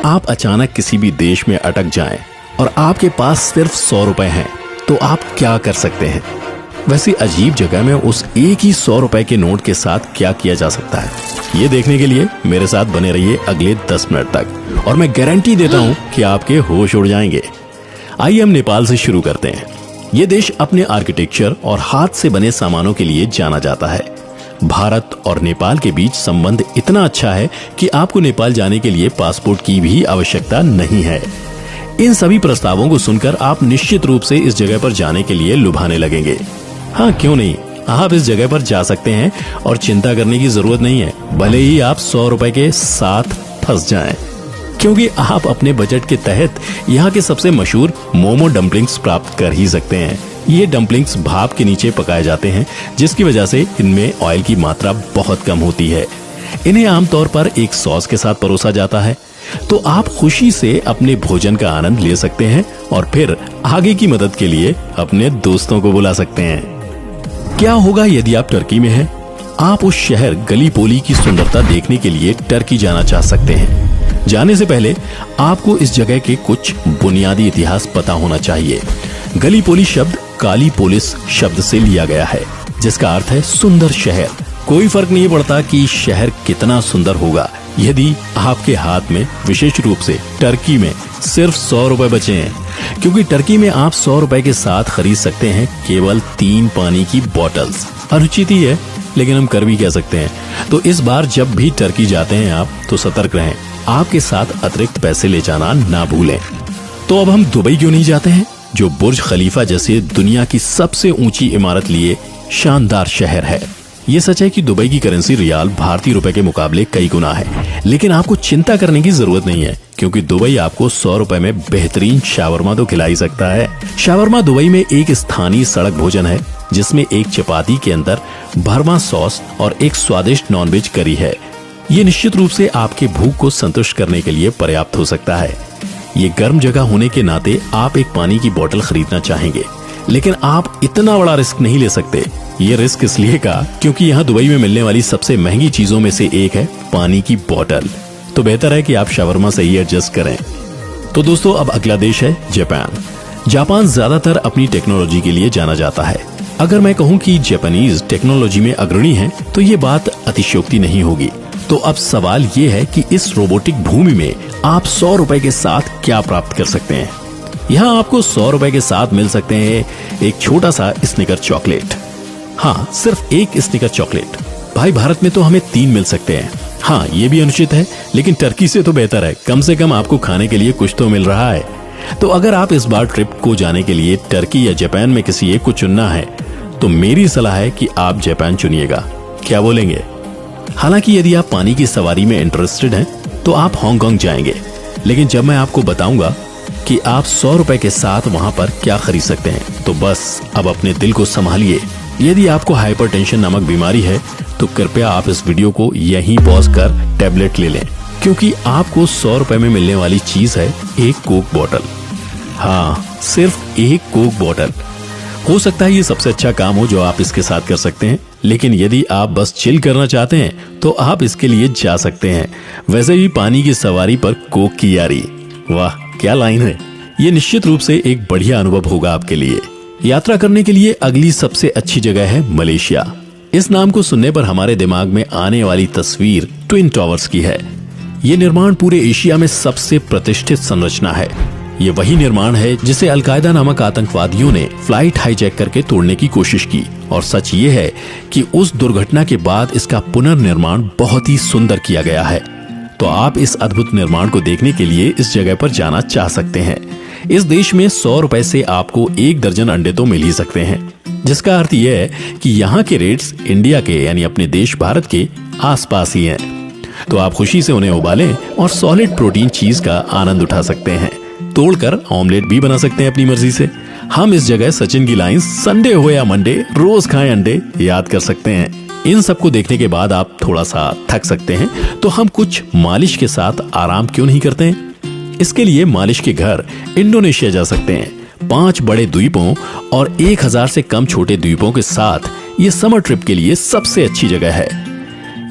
आप अचानक किसी भी देश में अटक जाएं और आपके पास सिर्फ 100 रुपए हैं, तो आप क्या कर सकते हैं? वैसी अजीब जगह में उस एक ही 100 रुपए के नोट के साथ क्या किया जा सकता है, ये देखने के लिए मेरे साथ बने रहिए अगले 10 मिनट तक, और मैं गारंटी देता हूँ कि आपके होश उड़ जाएंगे। आइए हम नेपाल से शुरू करते हैं। ये देश अपने आर्किटेक्चर और हाथ से बने सामानों के लिए जाना जाता है। भारत और नेपाल के बीच संबंध इतना अच्छा है कि आपको नेपाल जाने के लिए पासपोर्ट की भी आवश्यकता नहीं है। इन सभी प्रस्तावों को सुनकर आप निश्चित रूप से इस जगह पर जाने के लिए लुभाने लगेंगे। हाँ, क्यों नहीं, आप इस जगह पर जा सकते हैं और चिंता करने की जरूरत नहीं है, भले ही आप 100 रुपए के साथ फंस जाएं, क्योंकि आप अपने बजट के तहत यहाँ के सबसे मशहूर मोमो डम्पलिंग्स प्राप्त कर ही सकते हैं। ये डम्पलिंग्स भाप के नीचे पकाए जाते हैं, जिसकी वजह से इनमें ऑयल की मात्रा बहुत कम होती है। इन्हें आमतौर पर एक सॉस के साथ परोसा जाता है, तो आप खुशी से अपने भोजन का आनंद ले सकते हैं और फिर आगे की मदद के लिए अपने दोस्तों को बुला सकते हैं। क्या होगा यदि आप टर्की में हैं? आप उस शहर गलीपोली की सुंदरता देखने के लिए टर्की जाना चाह सकते हैं। जाने से पहले आपको इस जगह के कुछ बुनियादी इतिहास पता होना चाहिए। गलीपोली शब्द काली पोलिस शब्द से लिया गया है, जिसका अर्थ है सुंदर शहर। कोई फर्क नहीं पड़ता कि शहर कितना सुंदर होगा, यदि आपके हाथ में विशेष रूप से टर्की में सिर्फ 100 रुपए बचे हैं, क्योंकि टर्की में आप 100 रुपए के साथ खरीद सकते हैं केवल 3 पानी की बॉटल्स। अनुचित ही है, लेकिन हम कर भी क्या सकते हैं। तो इस बार जब भी टर्की जाते हैं आप, तो सतर्क रहें, आपके साथ अतिरिक्त पैसे ले जाना ना भूलें। तो अब हम दुबई क्यों नहीं जाते हैं, जो बुर्ज खलीफा जैसे दुनिया की सबसे ऊंची इमारत लिए शानदार शहर है। ये सच है कि दुबई की करेंसी रियाल भारतीय रुपए के मुकाबले कई गुना है, लेकिन आपको चिंता करने की जरूरत नहीं है, क्योंकि दुबई आपको 100 रुपए में बेहतरीन शावरमा तो खिला ही सकता है। शावरमा दुबई में एक स्थानीय सड़क भोजन है, जिसमें एक चपाती के अंदर भरमा सॉस और एक स्वादिष्ट नॉनवेज करी है। ये निश्चित रूप से आपके भूख को संतुष्ट करने के लिए पर्याप्त हो सकता है। ये गर्म जगह होने के नाते आप एक पानी की बोतल खरीदना चाहेंगे, लेकिन आप इतना बड़ा रिस्क नहीं ले सकते। ये रिस्क इसलिए का क्योंकि यहाँ दुबई में मिलने वाली सबसे महंगी चीजों में से एक है पानी की बोतल। तो बेहतर है कि आप शावरमा से ही एडजस्ट करें। तो दोस्तों, अब अगला देश है जापान। जापान ज्यादातर अपनी टेक्नोलॉजी के लिए जाना जाता है। अगर मैं कहूँ कि जापानीज टेक्नोलॉजी में अग्रणी है, तो ये बात अतिशयोक्ति नहीं होगी। तो अब सवाल ये है कि इस रोबोटिक भूमि में आप 100 रुपए के साथ क्या प्राप्त कर सकते हैं। यहाँ आपको 100 रुपए के साथ मिल सकते हैं एक छोटा सा स्निकर चॉकलेट। हाँ, सिर्फ एक स्निकर चॉकलेट। भाई, भारत में तो हमें 3 मिल सकते हैं। हाँ, ये भी अनुचित है, लेकिन टर्की से तो बेहतर है, कम से कम आपको खाने के लिए कुछ तो मिल रहा है। तो अगर आप इस बार ट्रिप को जाने के लिए टर्की या जापान में किसी एक को चुनना है, तो मेरी सलाह है कि आप जापान चुनिएगा। क्या बोलेंगे? हालांकि यदि आप पानी की सवारी में इंटरेस्टेड हैं, तो आप हांगकांग जाएंगे, लेकिन जब मैं आपको बताऊंगा कि आप 100 रुपए के साथ वहां पर क्या खरीद सकते हैं, तो बस अब अपने दिल को संभालिए। यदि आपको हाइपरटेंशन नामक बीमारी है, तो कृपया आप इस वीडियो को यहीं पॉज कर टैबलेट ले लें, क्योंकि आपको 100 रुपए में मिलने वाली चीज है एक कोक बोतल। हाँ, सिर्फ एक कोक बोतल। हो सकता है ये सबसे अच्छा काम हो जो आप इसके साथ कर सकते हैं, लेकिन यदि आप बस चिल करना चाहते हैं, तो आप इसके लिए जा सकते हैं। वैसे भी पानी की सवारी पर कोक की यारी, वाह क्या लाइन है। ये निश्चित रूप से एक बढ़िया अनुभव होगा आपके लिए। यात्रा करने के लिए अगली सबसे अच्छी जगह है मलेशिया। इस नाम को सुनने पर हमारे दिमाग में आने वाली तस्वीर ट्विन टावर्स की है। ये निर्माण पूरे एशिया में सबसे प्रतिष्ठित संरचना है। ये वही निर्माण है जिसे अलकायदा नामक आतंकवादियों ने फ्लाइट हाईजैक करके तोड़ने की कोशिश की, और सच ये है कि उस दुर्घटना के बाद इसका पुनर्निर्माण बहुत ही सुंदर किया गया है। तो आप इस अद्भुत निर्माण को देखने के लिए इस जगह पर जाना चाह सकते हैं। इस देश में 100 रुपए से आपको 1 दर्जन अंडे तो मिल ही सकते हैं, जिसका अर्थ यह है कि यहाँ के रेट्स इंडिया के यानी अपने देश भारत के आसपास ही हैं। तो आप खुशी से उन्हें उबालें और सॉलिड प्रोटीन चीज का आनंद उठा सकते हैं। तोड़कर ऑमलेट भी बना सकते हैं अपनी मर्जी से। हम इस जगह सचिन की लाइन संडे हो या मंडे रोज खाएं अंडे याद कर सकते हैं। इन सबको देखने के बाद आप थोड़ा सा थक सकते हैं, तो हम कुछ मालिश के साथ आराम क्यों नहीं करते हैं? इसके लिए मालिश के घर इंडोनेशिया जा सकते हैं। 5 बड़े द्वीपों और 1000 से कम छोटे द्वीपों के साथ ये समर ट्रिप के लिए सबसे अच्छी जगह है।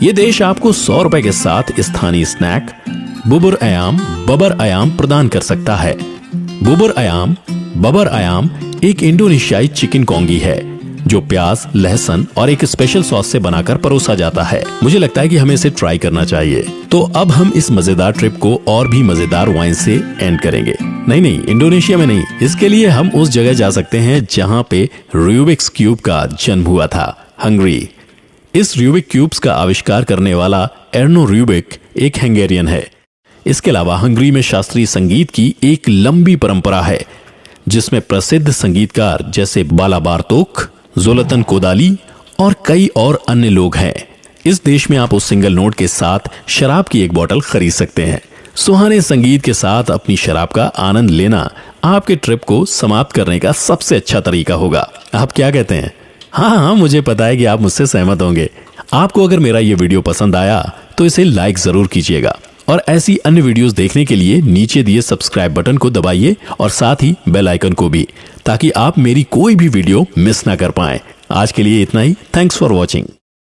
ये देश आपको 100 रुपए के साथ स्थानीय स्नैक, बुबर अयाम बबर अयाम प्रदान कर सकता है। बुबर अयाम बबर अयाम एक इंडोनेशियाई चिकन कोंगी है जो प्याज, लहसुन और एक स्पेशल सॉस से बनाकर परोसा जाता है। मुझे लगता है कि हमें इसे ट्राई करना चाहिए। तो अब हम इस मजेदार ट्रिप को और भी मजेदार वाइन से एंड करेंगे। नहीं, इंडोनेशिया में नहीं, इसके लिए हम उस जगह जा सकते हैं जहां पे रूबिक्स क्यूब का जन्म हुआ था, हंगरी। इस रूबिक क्यूब्स का आविष्कार करने वाला एर्नो रूबिक एक हंगेरियन है। इसके अलावा हंगरी में शास्त्रीय संगीत की एक लंबी परंपरा है जिसमें प्रसिद्ध संगीतकार जैसे बाला बार्तोक, जोलतन कोदाली और कई और अन्य लोग हैं। इस देश में आप उस सिंगल नोट के साथ शराब की एक बोतल खरीद सकते हैं। सुहाने संगीत के साथ अपनी शराब का आनंद लेना आपके ट्रिप को समाप्त करने का सबसे अच्छा तरीका होगा। आप क्या कहते हैं? हाँ, मुझे पता है कि आप मुझसे सहमत होंगे। आपको अगर मेरा ये वीडियो पसंद आया तो इसे लाइक जरूर कीजिएगा और ऐसी अन्य वीडियोस देखने के लिए नीचे दिए सब्सक्राइब बटन को दबाइए और साथ ही बेल आइकन को भी, ताकि आप मेरी कोई भी वीडियो मिस ना कर पाएं। आज के लिए इतना ही। Thanks for watching.